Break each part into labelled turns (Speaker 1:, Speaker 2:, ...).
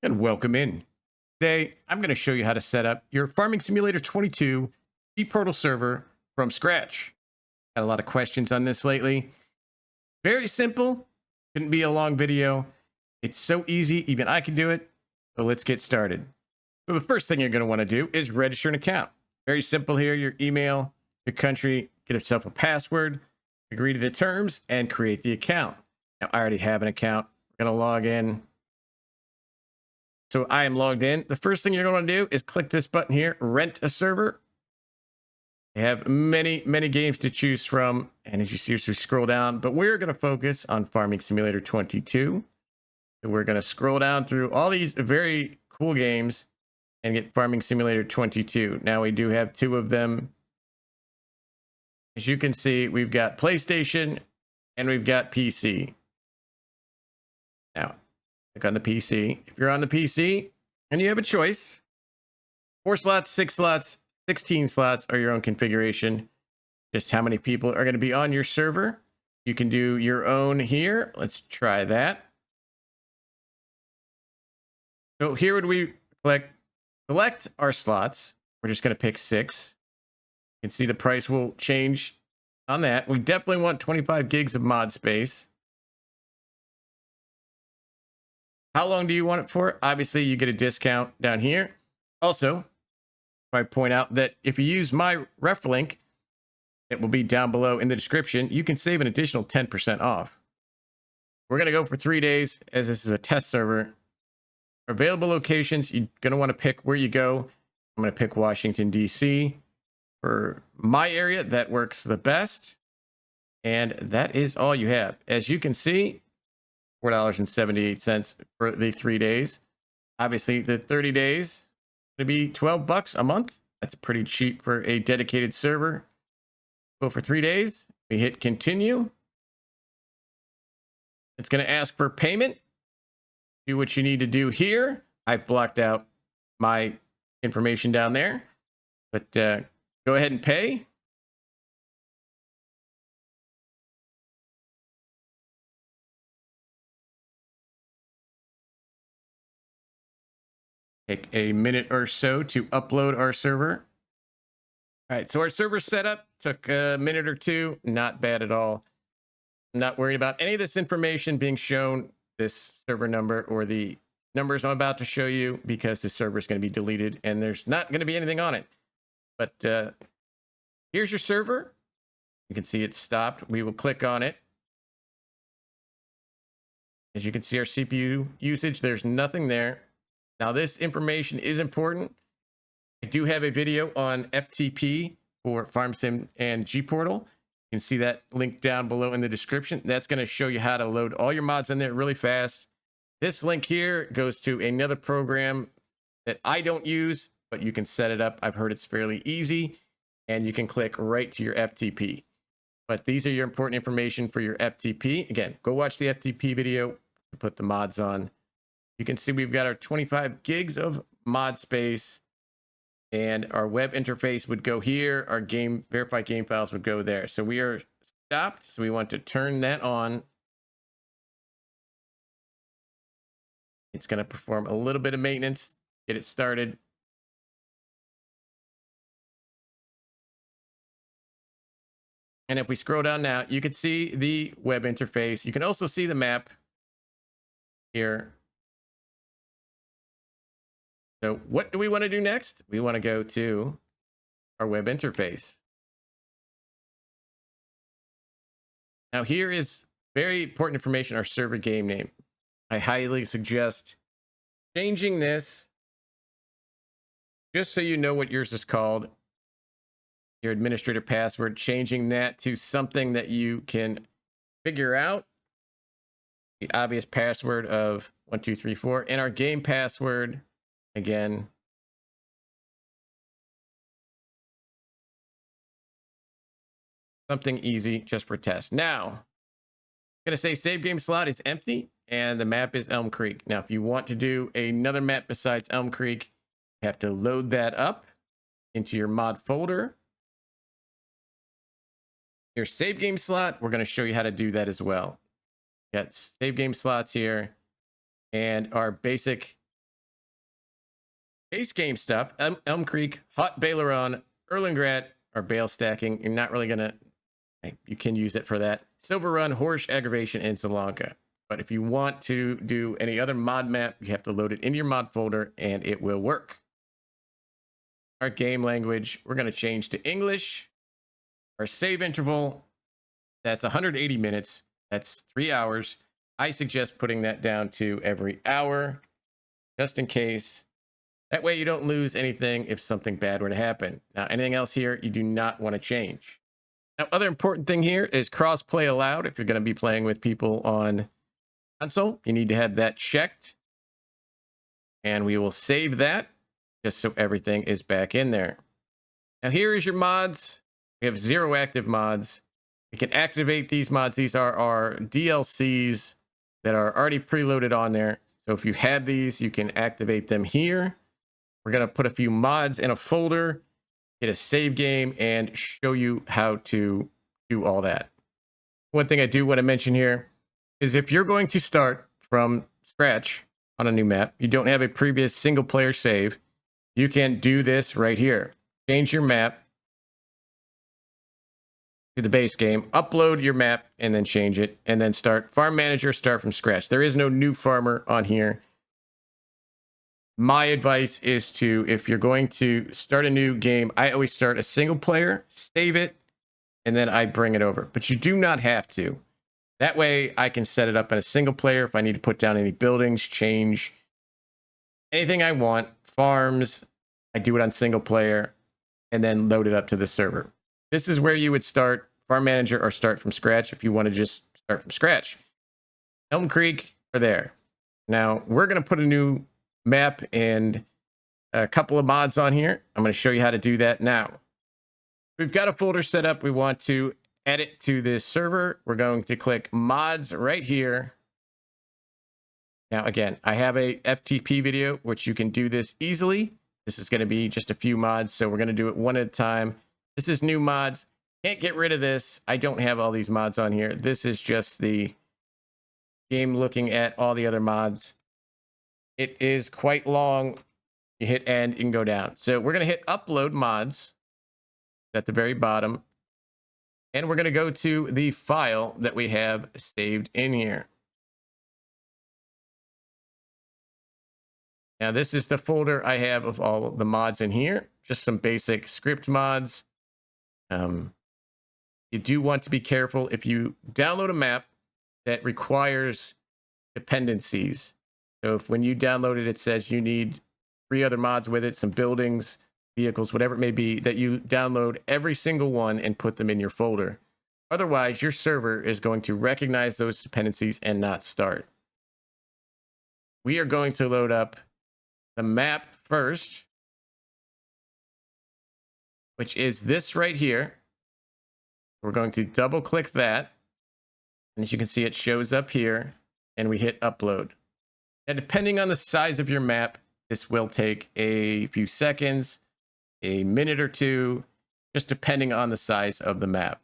Speaker 1: And welcome in. Today, I'm going to show you how to set up your Farming Simulator 22 GPortal server from scratch. Had a lot of questions on this lately. Very simple. Shouldn't be a long video. It's so easy, even I can do it. So let's get started. So the first thing you're going to want to do is register an account. Very simple here. Your email, your country, get yourself a password, agree to the terms, and create the account. Now, I already have an account. We're going to log in. So I am logged in. The first thing you're going to do is click this button here, rent a server. They have many games to choose from. And as you see, as we scroll down, but we're going to focus on Farming Simulator 22. So we're going to scroll down through all these very cool games and get Farming Simulator 22. Now we do have two of them. As you can see, we've got PlayStation and we've got PC. Now, click on the PC. If you're on the PC and you have a choice, 4 slots, 6 slots, 16 slots are your own configuration. Just how many people are going to be on your server. You can do your own here. Let's try that. So here would we click select our slots. We're just going to pick 6. You can see the price will change on that. We definitely want 25 gigs of mod space. How long do you want it for? Obviously, you get a discount down here. Also, I point out that if you use my ref link, it will be down below in the description. You can save an additional 10% off. We're going to go for 3 days as this is a test server. Available locations, you're going to want to pick where you go. I'm going to pick Washington, D.C. For my area, that works the best. And that is all you have. As you can see, $4.78 for the 3 days. Obviously, the 30 days going to be $12 a month. That's pretty cheap for a dedicated server. Go for 3 days. We hit continue. It's going to ask for payment. Do what you need to do here. I've blocked out my information down there, but go ahead and pay. Take a minute or so to upload our server. All right, so our server setup took a minute or two. Not bad at all. Not worried about any of this information being shown, this server number or the numbers I'm about to show you, because the server is going to be deleted and there's not going to be anything on it. But here's your server. You can see it's stopped. We will click on it. As you can see, our CPU usage, there's nothing there. Now, this information is important. I do have a video on FTP for FarmSim and GPortal. You can see that link down below in the description. That's going to show you how to load all your mods in there really fast. This link here goes to another program that I don't use, but you can set it up. I've heard it's fairly easy, and you can click right to your FTP. But these are your important information for your FTP. Again, go watch the FTP video to put the mods on. You can see we've got our 25 gigs of mod space, and our web interface would go here. Our game verified game files would go there. So we are stopped. So we want to turn that on. It's going to perform a little bit of maintenance, get it started. And if we scroll down now, you can see the web interface. You can also see the map here. So what do we want to do next? We want to go to our web interface. Now here is very important information, our server game name. I highly suggest changing this just so you know what yours is called. Your administrator password, changing that to something that you can figure out. The obvious password of 1234 and our game password. Again, something easy just for test. Now, I'm going to say save game slot is empty and the map is Elm Creek. Now, if you want to do another map besides Elm Creek, you have to load that up into your mod folder. Your save game slot, we're going to show you how to do that as well. Got save game slots here and our basic Base game stuff, Elm Creek, Hot Baileron, Erlengrat are bale stacking. You're not really going to, you can use it for that. Silver Run, Horsch, Aggravation, and Sri Lanka. But if you want to do any other mod map, you have to load it in your mod folder and it will work. Our game language, we're going to change to English. Our save interval, that's 180 minutes. That's 3 hours. I suggest putting that down to every hour, just in case. That way you don't lose anything if something bad were to happen. Now, anything else here, you do not want to change. Now, other important thing here is cross-play allowed. If you're going to be playing with people on console, you need to have that checked. And we will save that just so everything is back in there. Now, here is your mods. We have 0 active mods. We can activate these mods. These are our DLCs that are already preloaded on there. So if you have these, you can activate them here. We're going to put a few mods in a folder, get a save game, and show you how to do all that. One thing I do want to mention here is if you're going to start from scratch on a new map, you don't have a previous single player save, you can do this right here. Change your map to the base game, upload your map, and then change it, and then start Farm Manager, start from scratch. There is no new farmer on here. My advice is to, if you're going to start a new game, I always start a single player, save it, and then I bring it over. But you do not have to. That way I can set it up in a single player if I need to put down any buildings, change anything I want, farms, I do it on single player, and then load it up to the server. This is where you would start Farm Manager or start from scratch if you want to just start from scratch. Elm Creek are there. Now, we're going to put a new map and a couple of mods on here. I'm going to show you how to do that now. We've got a folder set up. We want to add it to this server. We're going to click mods right here. Now, again, I have a FTP video, which you can do this easily. This is going to be just a few mods, so we're going to do it one at a time. This is new mods. Can't get rid of this. I don't have all these mods on here. This is just the game looking at all the other mods. It is quite long. You hit end, you can go down. So we're going to hit upload mods at the very bottom. And we're going to go to the file that we have saved in here. Now, this is the folder I have of all the mods in here. Just some basic script mods. You do want to be careful if you download a map that requires dependencies. So if when you download it, it says you need 3 other mods with it, some buildings, vehicles, whatever it may be, that you download every single one and put them in your folder. Otherwise, your server is going to recognize those dependencies and not start. We are going to load up the map first, which is this right here. We're going to double click that. And as you can see, it shows up here and we hit upload. Now, depending on the size of your map, this will take a few seconds, a minute or two, just depending on the size of the map.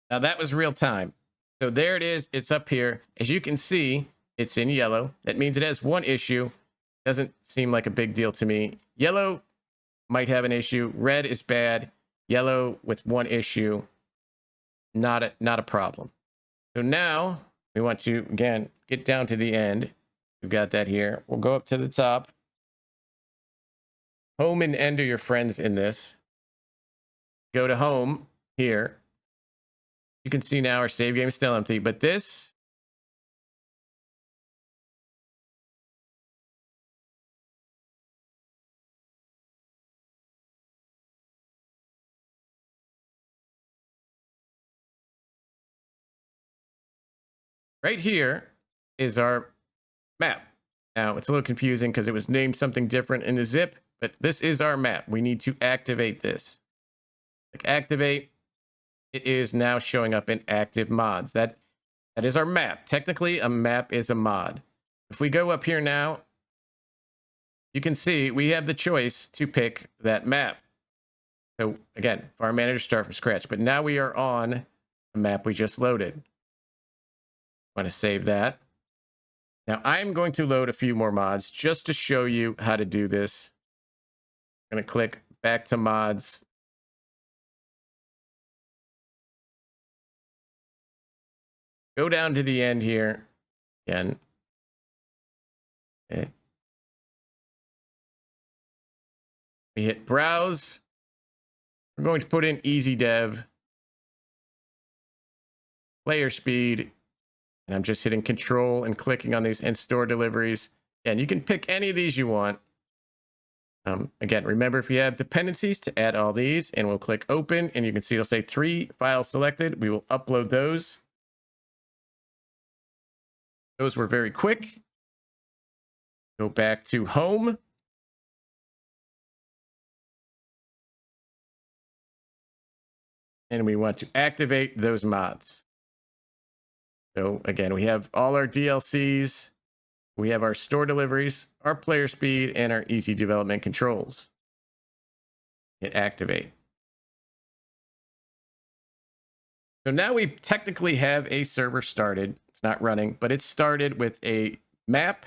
Speaker 1: Now that was real time. So there it is. It's up here. As you can see, it's in yellow. That means it has one issue. Doesn't seem like a big deal to me. Yellow might have an issue. Red is bad. Yellow with one issue, not a problem. So now we want to, again, get down to the end. We've got that here. We'll go up to the top. Home and end are your friends in this. Go to home here. You can see now our save game is still empty, but this right here is our map. Now it's a little confusing because it was named something different in the zip, but this is our map. We need to activate this. Click activate. It is now showing up in active mods. That is our map. Technically, a map is a mod. If we go up here now, you can see we have the choice to pick that map. So again, Farm Manager, start from scratch. But now we are on the map we just loaded. Want to save that. Now I'm going to load a few more mods just to show you how to do this. I'm going to click back to mods. Go down to the end here again. Okay. We hit browse. We're going to put in easy dev, player speed, and I'm just hitting control and clicking on these and store deliveries. And you can pick any of these you want. Again, remember if you have dependencies to add all these, and we'll click open, and you can see it'll say 3 files selected. We will upload those. Those were very quick. Go back to home. And we want to activate those mods. So again, we have all our DLCs. We have our store deliveries, our player speed, and our easy development controls. Hit activate. So now we technically have a server started. It's not running, but it's started with a map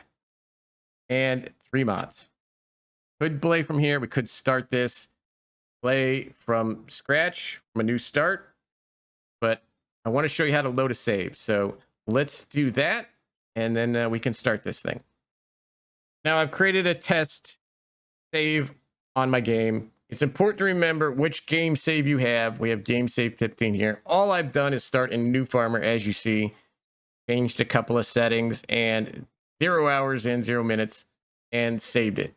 Speaker 1: and 3 mods. Could play from here. We could start this, play from scratch, from a new start. But I want to show you how to load a save. So let's do that, and then we can start this thing. Now I've created a test save on my game. It's important to remember which game save you have. We have game save 15 here. All I've done is start in new farmer, as you see. Changed a couple of settings, and 0 hours in, 0 minutes, and saved it.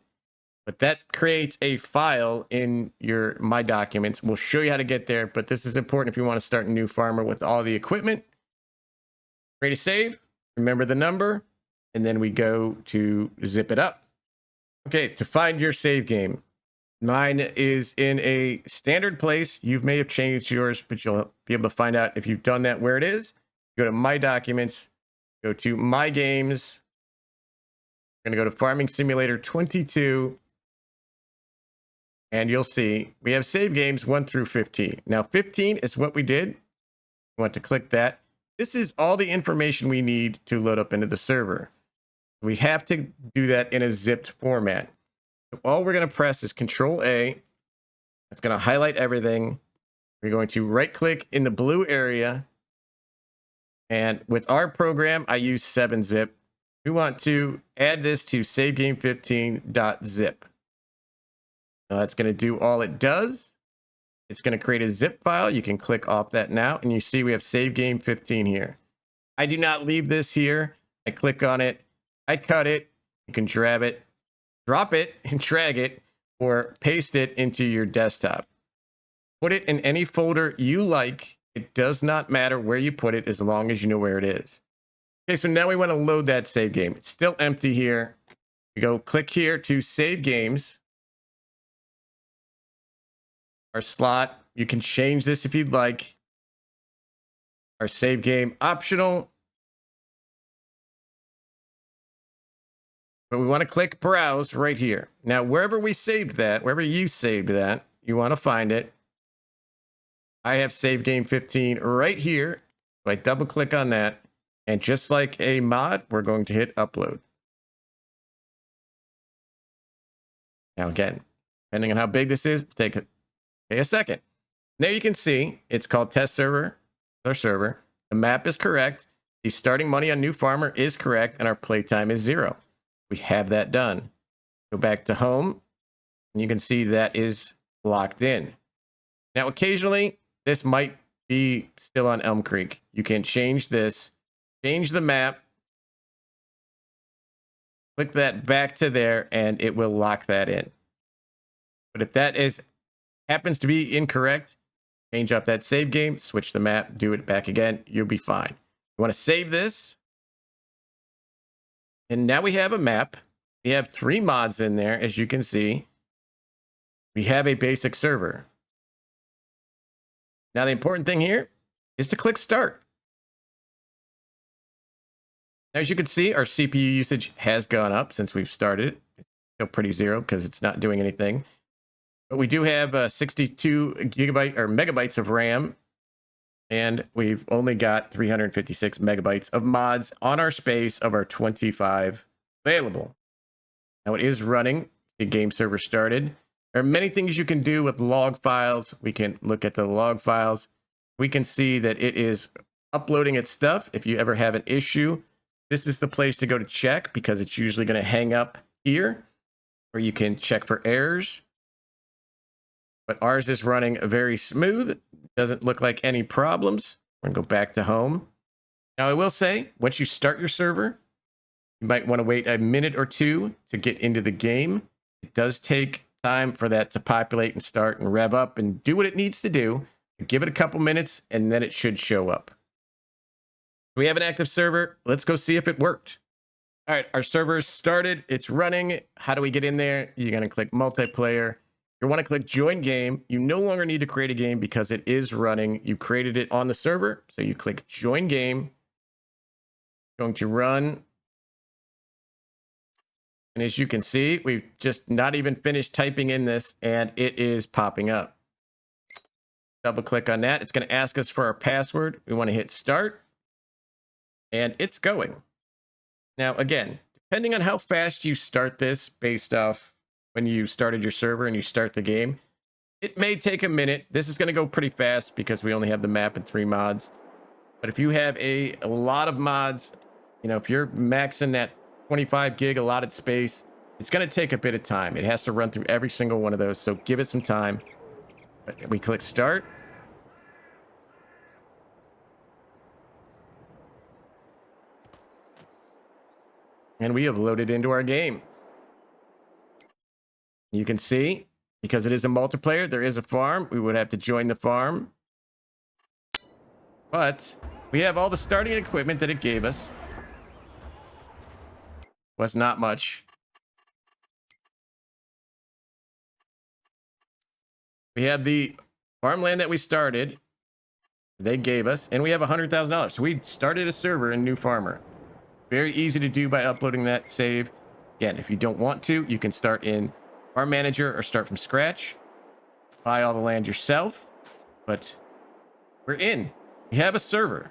Speaker 1: But that creates a file in your My Documents. We'll show you how to get there, but this is important if you want to start a new farmer with all the equipment. Create a save, remember the number, and then we go to zip it up. Okay, to find your save game. Mine is in a standard place. You may have changed yours, but you'll be able to find out if you've done that where it is. Go to My Documents, go to My Games. We're going to go to Farming Simulator 22. And you'll see we have save games 1 through 15. Now 15 is what we did. We want to click that. This is all the information we need to load up into the server. We have to do that in a zipped format. So all we're going to press is Control A. It's going to highlight everything. We're going to right click in the blue area. And with our program, I use 7-zip. We want to add this to savegame15.zip. Now that's going to do all it does. It's going to create a zip file. You can click off that now, and you see we have save game 15 here. I do not leave this here. I click on it. I cut it. You can drop it, and drag it, or paste it into your desktop. Put it in any folder you like. It does not matter where you put it as long as you know where it is. Okay, so now we want to load that save game. It's still empty here. We go click here to save games. Our slot, you can change this if you'd like. Our save game optional. But we want to click browse right here. Now, wherever we saved that, wherever you saved that, you want to find it. I have save game 15 right here. So I double click on that. And just like a mod, we're going to hit upload. Now again, depending on how big this is, take a second. There you can see it's called test server. Our server. The map is correct. The starting money on new farmer is correct, and our playtime is 0. We have that done. Go back to home, and you can see that is locked in. Now, occasionally, this might be still on Elm Creek. You can change this, change the map, click that back to there, and it will lock that in. But if that happens to be incorrect, change up that save game, switch the map, do it back again, you'll be fine. You want to save this. And now we have a map. We have 3 mods in there, as you can see. We have a basic server. Now, the important thing here is to click start. Now, as you can see, our CPU usage has gone up since we've started. It's still pretty zero because it's not doing anything. But we do have 62 megabytes of RAM, and we've only got 356 megabytes of mods on our space of our 25 available. Now it is running. The game server started. There are many things you can do with log files. We can look at the log files. We can see that it is uploading its stuff. If you ever have an issue, this is the place to go to check, because it's usually going to hang up here, or you can check for errors. But ours is running very smooth. Doesn't look like any problems. We're going to go back to home. Now, I will say, once you start your server, you might want to wait a minute or two to get into the game. It does take time for that to populate and start and rev up and do what it needs to do. Give it a couple minutes, and then it should show up. We have an active server. Let's go see if it worked. All right, our server started. It's running. How do we get in there? You're going to click multiplayer. You want to click join game. You no longer need to create a game because it is running. You created it on the server. So you click join game. Going to run. And as you can see, we've just not even finished typing in this, and it is popping up. Double click on that. It's going to ask us for our password. We want to hit start. And it's going. Now, again, depending on how fast you start this based off when you started your server and you start the game, it may take a minute. This is going to go pretty fast because we only have the map and 3 mods. But if you have a lot of mods, if you're maxing that 25 gig allotted space, it's going to take a bit of time. It has to run through every single one of those. So give it some time. We click start. And we have loaded into our game. You can see, because it is a multiplayer, there is a farm. We would have to join the farm. But we have all the starting equipment that it gave us. Was not much. We have the farmland that we started. They gave us, and we have $100,000. So we started a server in New Farmer. Very easy to do by uploading that save. Again, if you don't want to, you can start in Farm Manager or start from scratch. Buy all the land yourself. But we're in. We have a server.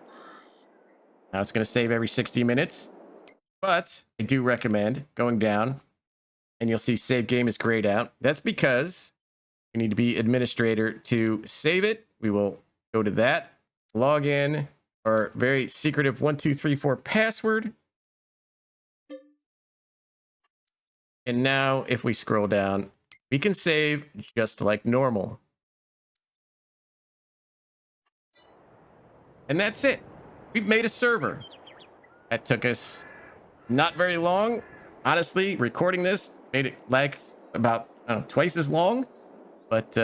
Speaker 1: Now it's going to save every 60 minutes. But I do recommend going down, and you'll see save game is grayed out. That's because you need to be administrator to save it. We will go to that. Log in our very secretive 1234 password. And now if we scroll down, we can save just like normal. And that's it. We've made a server. That took us not very long. Honestly, recording this made it like about twice as long. But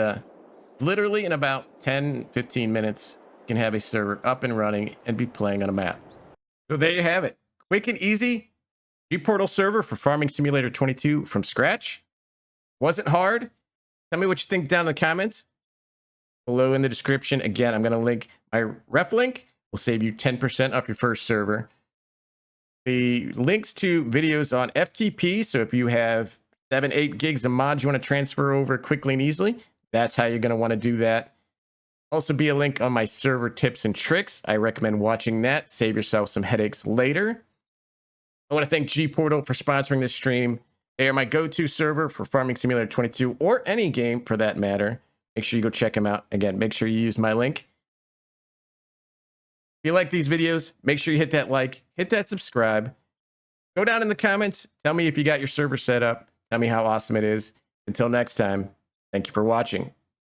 Speaker 1: literally in about 10-15 minutes, you can have a server up and running and be playing on a map. So there you have it. Quick and easy. GPortal server for Farming Simulator 22 from scratch. Wasn't hard. Tell me what you think down in the comments. Below in the description. Again, I'm going to link my ref link. Will save you 10% off your first server. The links to videos on FTP. So if you have 7-8 gigs of mods you want to transfer over quickly and easily, that's how you're going to want to do that. Also be a link on my server tips and tricks. I recommend watching that. Save yourself some headaches later. I want to thank GPortal for sponsoring this stream. They are my go-to server for Farming Simulator 22 or any game for that matter. Make sure you go check them out. Again, make sure you use my link. If you like these videos, make sure you hit that like, hit that subscribe. Go down in the comments. Tell me if you got your server set up. Tell me how awesome it is. Until next time, thank you for watching.